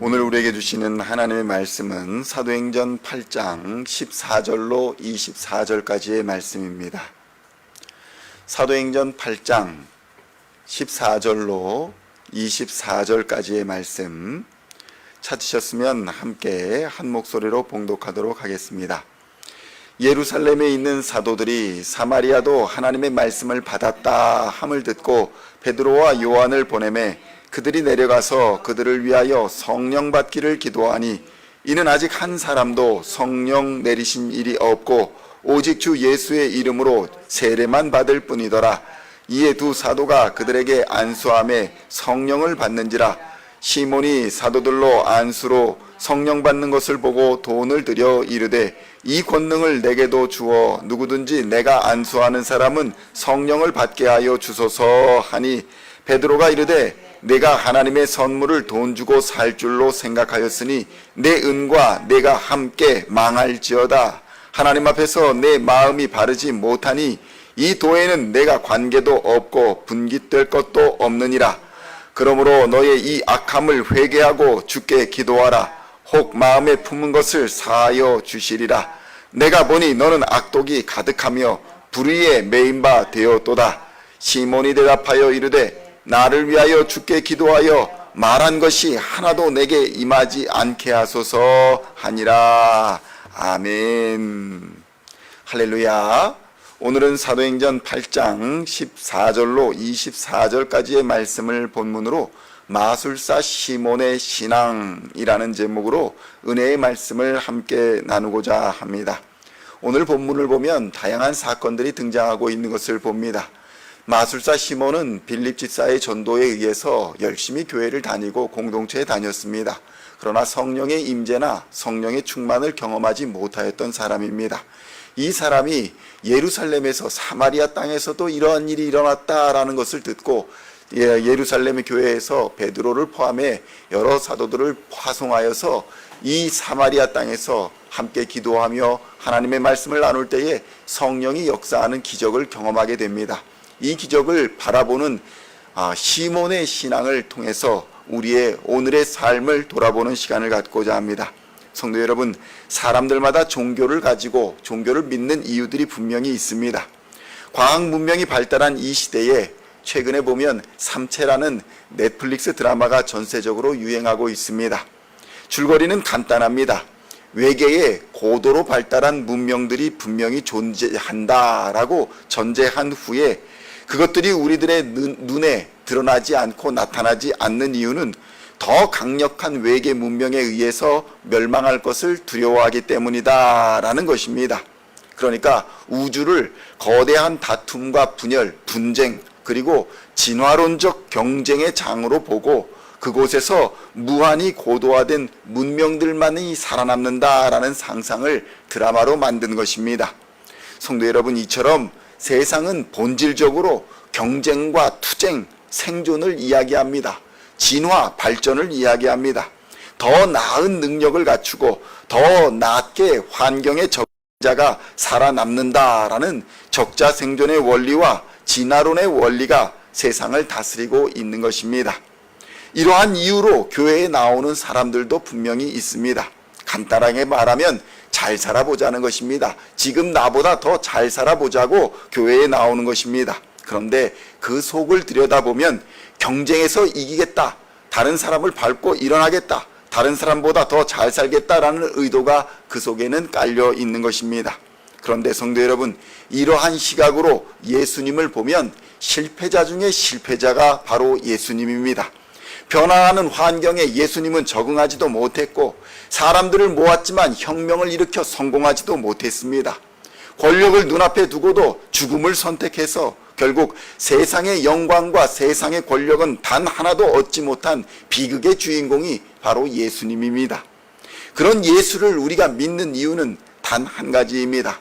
오늘 우리에게 주시는 하나님의 말씀은 사도행전 8장 14절로 24절까지의 말씀입니다. 사도행전 8장 14절로 24절까지의 말씀 찾으셨으면 함께 한 목소리로 봉독하도록 하겠습니다. 예루살렘에 있는 사도들이 사마리아도 하나님의 말씀을 받았다 함을 듣고 베드로와 요한을 보내매 그들이 내려가서 그들을 위하여 성령 받기를 기도하니 이는 아직 한 사람도 성령 내리신 일이 없고 오직 주 예수의 이름으로 세례만 받을 뿐이더라. 이에 두 사도가 그들에게 안수하며 성령을 받는지라. 시몬이 사도들로 안수로 성령 받는 것을 보고 돈을 들여 이르되 이 권능을 내게도 주어 누구든지 내가 안수하는 사람은 성령을 받게 하여 주소서 하니 베드로가 이르되 내가 하나님의 선물을 돈 주고 살 줄로 생각하였으니 내 은과 내가 함께 망할지어다. 하나님 앞에서 내 마음이 바르지 못하니 이 도에는 내가 관계도 없고 분깃될 것도 없느니라. 그러므로 너의 이 악함을 회개하고 주께 기도하라. 혹 마음에 품은 것을 사하여 주시리라. 내가 보니 너는 악독이 가득하며 불의에 매인 바 되었도다. 시몬이 대답하여 이르되 나를 위하여 주께 기도하여 말한 것이 하나도 내게 임하지 않게 하소서 하니라. 아멘. 할렐루야. 오늘은 사도행전 8장 14절로 24절까지의 말씀을 본문으로 마술사 시몬의 신앙이라는 제목으로 은혜의 말씀을 함께 나누고자 합니다. 오늘 본문을 보면 다양한 사건들이 등장하고 있는 것을 봅니다. 마술사 시몬은 빌립 집사의 전도에 의해서 열심히 교회를 다니고 공동체에 다녔습니다. 그러나 성령의 임재나 성령의 충만을 경험하지 못하였던 사람입니다. 이 사람이 예루살렘에서 사마리아 땅에서도 이러한 일이 일어났다라는 것을 듣고 예루살렘의 교회에서 베드로를 포함해 여러 사도들을 파송하여서 이 사마리아 땅에서 함께 기도하며 하나님의 말씀을 나눌 때에 성령이 역사하는 기적을 경험하게 됩니다. 이 기적을 바라보는 시몬의 신앙을 통해서 우리의 오늘의 삶을 돌아보는 시간을 갖고자 합니다. 성도 여러분, 사람들마다 종교를 가지고 종교를 믿는 이유들이 분명히 있습니다. 과학 문명이 발달한 이 시대에 최근에 보면 삼체라는 넷플릭스 드라마가 전세적으로 유행하고 있습니다. 줄거리는 간단합니다. 외계에 고도로 발달한 문명들이 분명히 존재한다라고 전제한 후에 그것들이 우리들의 눈에 드러나지 않고 나타나지 않는 이유는 더 강력한 외계 문명에 의해서 멸망할 것을 두려워하기 때문이다 라는 것입니다. 그러니까 우주를 거대한 다툼과 분열, 분쟁, 그리고 진화론적 경쟁의 장으로 보고 그곳에서 무한히 고도화된 문명들만이 살아남는다라는 상상을 드라마로 만든 것입니다. 성도 여러분, 이처럼 세상은 본질적으로 경쟁과 투쟁, 생존을 이야기합니다. 진화, 발전을 이야기합니다. 더 나은 능력을 갖추고 더 낮게 환경에 적응한 자가 살아남는다라는 적자 생존의 원리와 진화론의 원리가 세상을 다스리고 있는 것입니다. 이러한 이유로 교회에 나오는 사람들도 분명히 있습니다. 간단하게 말하면 잘 살아보자는 것입니다. 지금 나보다 더 잘 살아보자고 교회에 나오는 것입니다. 그런데 그 속을 들여다보면 경쟁에서 이기겠다, 다른 사람을 밟고 일어나겠다, 다른 사람보다 더 잘 살겠다라는 의도가 그 속에는 깔려 있는 것입니다. 그런데 성도 여러분, 이러한 시각으로 예수님을 보면 실패자 중에 실패자가 바로 예수님입니다. 변화하는 환경에 예수님은 적응하지도 못했고 사람들을 모았지만 혁명을 일으켜 성공하지도 못했습니다. 권력을 눈앞에 두고도 죽음을 선택해서 결국 세상의 영광과 세상의 권력은 단 하나도 얻지 못한 비극의 주인공이 바로 예수님입니다. 그런 예수를 우리가 믿는 이유는 단 한 가지입니다.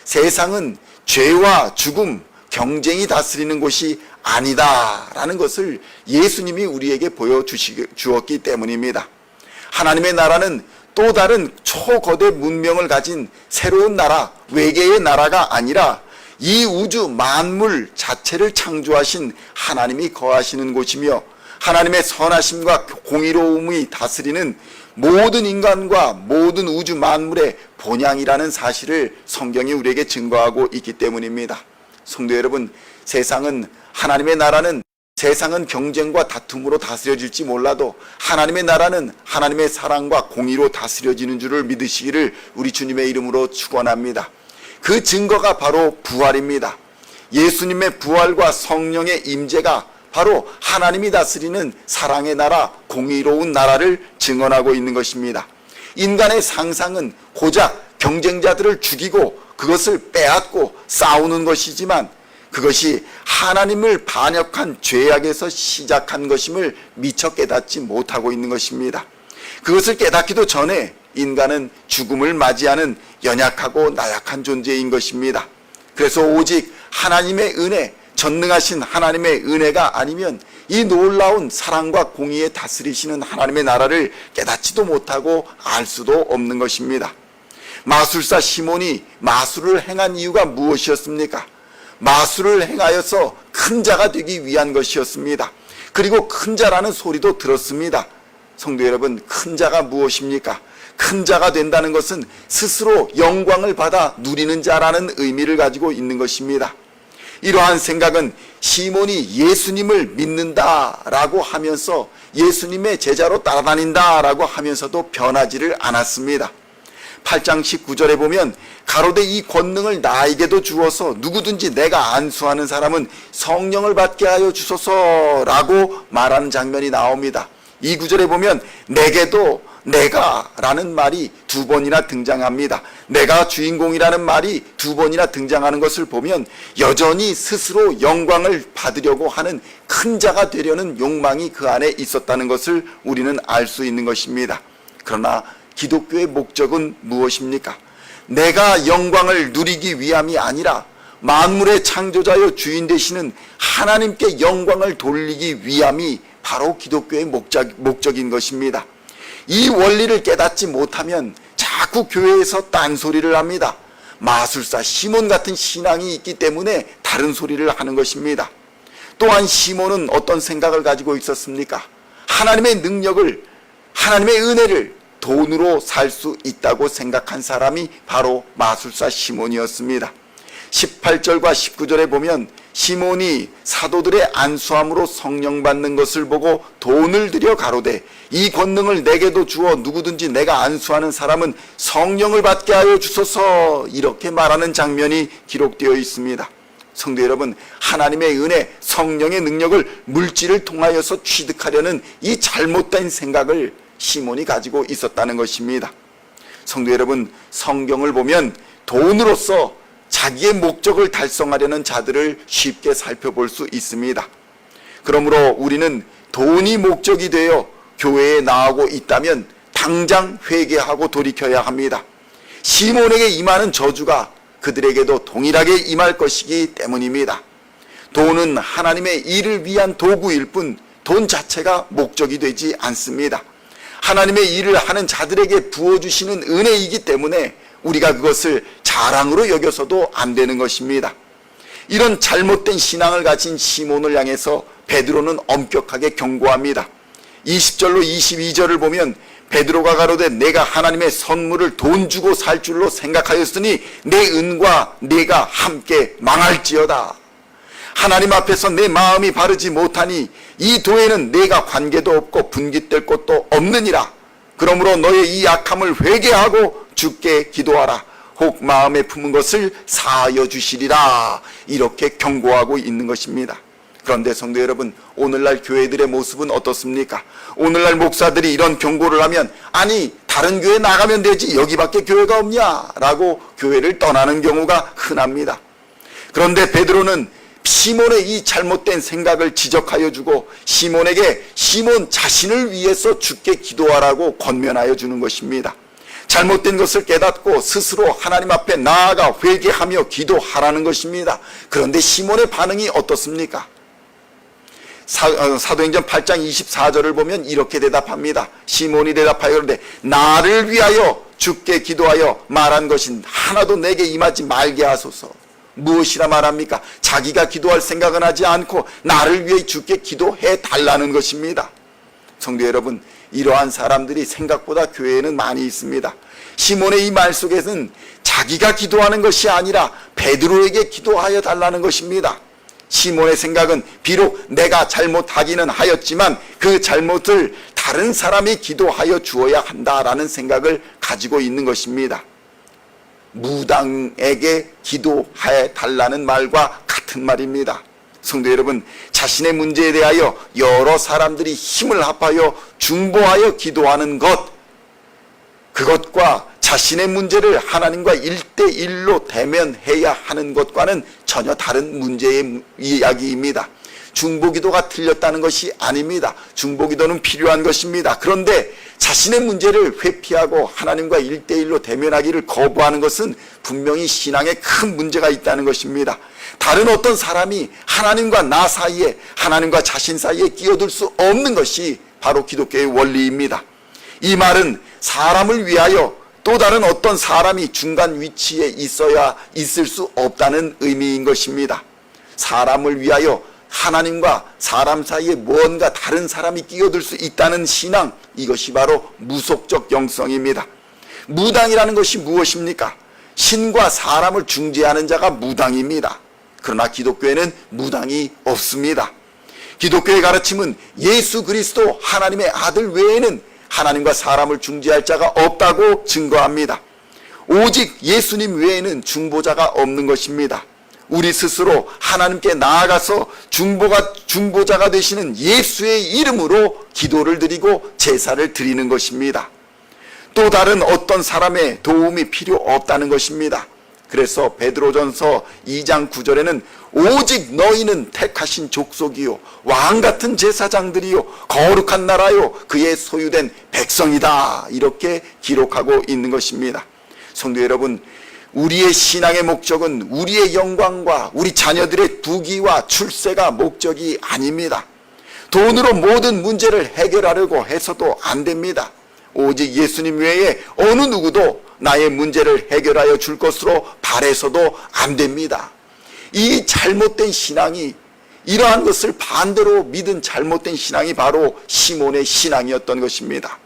세상은 죄와 죽음, 경쟁이 다스리는 곳이 아니다라는 것을 예수님이 우리에게 보여주었기 때문입니다. 하나님의 나라는 또 다른 초거대 문명을 가진 새로운 나라, 외계의 나라가 아니라 이 우주 만물 자체를 창조하신 하나님이 거하시는 곳이며 하나님의 선하심과 공의로움이 다스리는 모든 인간과 모든 우주 만물의 본향이라는 사실을 성경이 우리에게 증거하고 있기 때문입니다. 성도 여러분, 하나님의 나라는 세상은 경쟁과 다툼으로 다스려질지 몰라도 하나님의 나라는 하나님의 사랑과 공의로 다스려지는 줄을 믿으시기를 우리 주님의 이름으로 축원합니다. 그 증거가 바로 부활입니다. 예수님의 부활과 성령의 임재가 바로 하나님이 다스리는 사랑의 나라, 공의로운 나라를 증언하고 있는 것입니다. 인간의 상상은 고작 경쟁자들을 죽이고 그것을 빼앗고 싸우는 것이지만 그것이 하나님을 반역한 죄악에서 시작한 것임을 미처 깨닫지 못하고 있는 것입니다. 그것을 깨닫기도 전에 인간은 죽음을 맞이하는 연약하고 나약한 존재인 것입니다. 그래서 오직 하나님의 은혜, 전능하신 하나님의 은혜가 아니면 이 놀라운 사랑과 공의에 다스리시는 하나님의 나라를 깨닫지도 못하고 알 수도 없는 것입니다. 마술사 시몬이 마술을 행한 이유가 무엇이었습니까? 마술을 행하여서 큰 자가 되기 위한 것이었습니다. 그리고 큰 자라는 소리도 들었습니다. 성도 여러분, 큰 자가 무엇입니까? 큰 자가 된다는 것은 스스로 영광을 받아 누리는 자라는 의미를 가지고 있는 것입니다. 이러한 생각은 시몬이 예수님을 믿는다라고 하면서 예수님의 제자로 따라다닌다라고 하면서도 변하지를 않았습니다. 8장 19절에 보면 가로되 이 권능을 나에게도 주어서 누구든지 내가 안수하는 사람은 성령을 받게 하여 주소서라고 말하는 장면이 나옵니다. 이 구절에 보면 내게도 내가라는 말이 두 번이나 등장합니다. 내가 주인공이라는 말이 두 번이나 등장하는 것을 보면 여전히 스스로 영광을 받으려고 하는 큰 자가 되려는 욕망이 그 안에 있었다는 것을 우리는 알 수 있는 것입니다. 그러나 기독교의 목적은 무엇입니까? 내가 영광을 누리기 위함이 아니라 만물의 창조자여 주인 되시는 하나님께 영광을 돌리기 위함이 바로 기독교의 목적인 것입니다. 이 원리를 깨닫지 못하면 자꾸 교회에서 딴소리를 합니다. 마술사 시몬 같은 신앙이 있기 때문에 다른 소리를 하는 것입니다. 또한 시몬은 어떤 생각을 가지고 있었습니까? 하나님의 능력을, 하나님의 은혜를 돈으로 살 수 있다고 생각한 사람이 바로 마술사 시몬이었습니다. 18절과 19절에 보면 시몬이 사도들의 안수함으로 성령 받는 것을 보고 돈을 들여 가로되 이 권능을 내게도 주어 누구든지 내가 안수하는 사람은 성령을 받게 하여 주소서, 이렇게 말하는 장면이 기록되어 있습니다. 성도 여러분, 하나님의 은혜, 성령의 능력을 물질을 통하여서 취득하려는 이 잘못된 생각을 시몬이 가지고 있었다는 것입니다. 성도 여러분, 성경을 보면 돈으로서 자기의 목적을 달성하려는 자들을 쉽게 살펴볼 수 있습니다. 그러므로 우리는 돈이 목적이 되어 교회에 나오고 있다면 당장 회개하고 돌이켜야 합니다. 시몬에게 임하는 저주가 그들에게도 동일하게 임할 것이기 때문입니다. 돈은 하나님의 일을 위한 도구일 뿐 돈 자체가 목적이 되지 않습니다. 하나님의 일을 하는 자들에게 부어주시는 은혜이기 때문에 우리가 그것을 자랑으로 여겨서도 안 되는 것입니다. 이런 잘못된 신앙을 가진 시몬을 향해서 베드로는 엄격하게 경고합니다. 20절로 22절을 보면 베드로가 가로되 내가 하나님의 선물을 돈 주고 살 줄로 생각하였으니 내 은과 내가 함께 망할지어다. 하나님 앞에서 내 마음이 바르지 못하니 이 도에는 내가 관계도 없고 분깃될 것도 없느니라. 그러므로 너의 이 악함을 회개하고 주께 기도하라. 혹 마음에 품은 것을 사하여 주시리라. 이렇게 경고하고 있는 것입니다. 그런데 성도 여러분, 오늘날 교회들의 모습은 어떻습니까? 오늘날 목사들이 이런 경고를 하면 아니 다른 교회 나가면 되지 여기밖에 교회가 없냐 라고 교회를 떠나는 경우가 흔합니다. 그런데 베드로는 시몬의 이 잘못된 생각을 지적하여 주고 시몬에게 시몬 자신을 위해서 주께 기도하라고 권면하여 주는 것입니다. 잘못된 것을 깨닫고 스스로 하나님 앞에 나아가 회개하며 기도하라는 것입니다. 그런데 시몬의 반응이 어떻습니까? 사도행전 8장 24절을 보면 이렇게 대답합니다. 시몬이 대답하여 그러되 나를 위하여 주께 기도하여 말한 것인 하나도 내게 임하지 말게 하소서. 무엇이라 말합니까? 자기가 기도할 생각은 하지 않고 나를 위해 주께 기도해 달라는 것입니다. 성도 여러분, 이러한 사람들이 생각보다 교회에는 많이 있습니다. 시몬의 이 말 속에서는 자기가 기도하는 것이 아니라 베드로에게 기도하여 달라는 것입니다. 시몬의 생각은 비록 내가 잘못하기는 하였지만 그 잘못을 다른 사람이 기도하여 주어야 한다라는 생각을 가지고 있는 것입니다. 무당에게 기도해 달라는 말과 같은 말입니다. 성도 여러분, 자신의 문제에 대하여 여러 사람들이 힘을 합하여 중보하여 기도하는 것, 그것과 자신의 문제를 하나님과 1대1로 대면해야 하는 것과는 전혀 다른 문제의 이야기입니다. 중보기도가 틀렸다는 것이 아닙니다. 중보기도는 필요한 것입니다. 그런데 자신의 문제를 회피하고 하나님과 1대1로 대면하기를 거부하는 것은 분명히 신앙에 큰 문제가 있다는 것입니다. 다른 어떤 사람이 하나님과 나 사이에, 하나님과 자신 사이에 끼어들 수 없는 것이 바로 기독교의 원리입니다. 이 말은 사람을 위하여 또 다른 어떤 사람이 중간 위치에 있을 수 없다는 의미인 것입니다. 사람을 위하여 하나님과 사람 사이에 무언가 다른 사람이 끼어들 수 있다는 신앙, 이것이 바로 무속적 영성입니다. 무당이라는 것이 무엇입니까? 신과 사람을 중재하는 자가 무당입니다. 그러나 기독교에는 무당이 없습니다. 기독교의 가르침은 예수 그리스도 하나님의 아들 외에는 하나님과 사람을 중재할 자가 없다고 증거합니다. 오직 예수님 외에는 중보자가 없는 것입니다. 우리 스스로 하나님께 나아가서 중보자가 되시는 예수의 이름으로 기도를 드리고 제사를 드리는 것입니다. 또 다른 어떤 사람의 도움이 필요 없다는 것입니다. 그래서 베드로전서 2장 9절에는 오직 너희는 택하신 족속이요 왕같은 제사장들이요 거룩한 나라요 그의 소유된 백성이다, 이렇게 기록하고 있는 것입니다. 성도 여러분, 우리의 신앙의 목적은 우리의 영광과 우리 자녀들의 부귀와 출세가 목적이 아닙니다. 돈으로 모든 문제를 해결하려고 해서도 안 됩니다. 오직 예수님 외에 어느 누구도 나의 문제를 해결하여 줄 것으로 바라서도 안 됩니다. 이 잘못된 신앙이, 이러한 것을 반대로 믿은 잘못된 신앙이 바로 시몬의 신앙이었던 것입니다.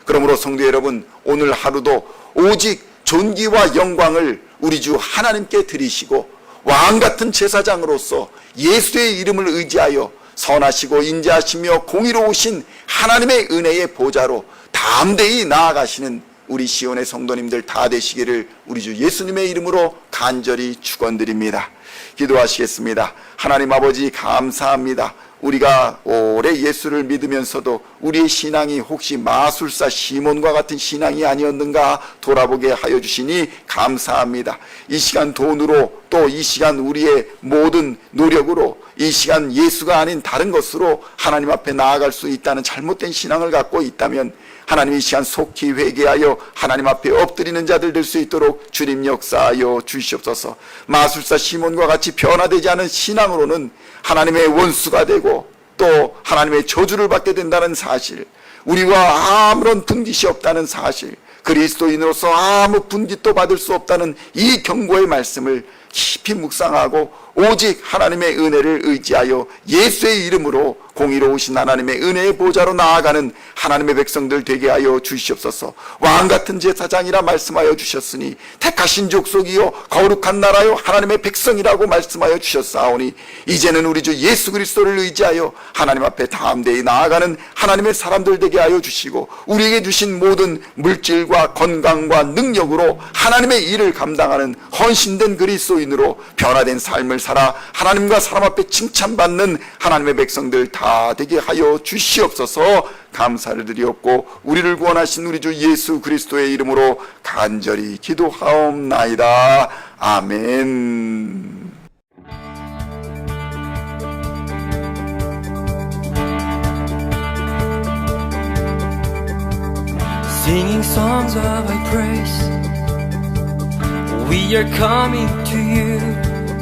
그러므로 성도 여러분, 오늘 하루도 오직 존귀와 영광을 우리 주 하나님께 드리시고 왕같은 제사장으로서 예수의 이름을 의지하여 선하시고 인자하시며 공의로우신 하나님의 은혜의 보좌로 담대히 나아가시는 우리 시온의 성도님들 다 되시기를 우리 주 예수님의 이름으로 간절히 축원드립니다. 기도하시겠습니다. 하나님 아버지, 감사합니다. 우리가 오래 예수를 믿으면서도 우리의 신앙이 혹시 마술사 시몬과 같은 신앙이 아니었는가 돌아보게 하여 주시니 감사합니다. 이 시간 돈으로, 또 이 시간 우리의 모든 노력으로, 이 시간 예수가 아닌 다른 것으로 하나님 앞에 나아갈 수 있다는 잘못된 신앙을 갖고 있다면 하나님 이 시간 속히 회개하여 하나님 앞에 엎드리는 자들 될 수 있도록 주님 역사하여 주시옵소서. 마술사 시몬과 같이 변화되지 않은 신앙으로는 하나님의 원수가 되고 또 하나님의 저주를 받게 된다는 사실, 우리와 아무런 분깃이 없다는 사실, 그리스도인으로서 아무 분깃도 받을 수 없다는 이 경고의 말씀을 깊이 묵상하고 오직 하나님의 은혜를 의지하여 예수의 이름으로 공의로우신 하나님의 은혜의 보좌로 나아가는 하나님의 백성들 되게 하여 주시옵소서. 왕같은 제사장이라 말씀하여 주셨으니 택하신 족속이요 거룩한 나라요 하나님의 백성이라고 말씀하여 주셨사오니 이제는 우리 주 예수 그리스도를 의지하여 하나님 앞에 담대히 나아가는 하나님의 사람들 되게 하여 주시고 우리에게 주신 모든 물질과 건강과 능력으로 하나님의 일을 감당하는 헌신된 그리스도인으로 변화된 삶을 살아 하나님과 사람 앞에 칭찬받는 하나님의 백성들 다 되게 하여 주시옵소서. 감사를 드리옵고 우리를 구원하신 우리 주 예수 그리스도의 이름으로 간절히 기도하옵나이다. 아멘. Singing songs of thy praise, we are coming to you,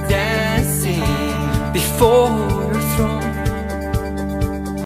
dancing before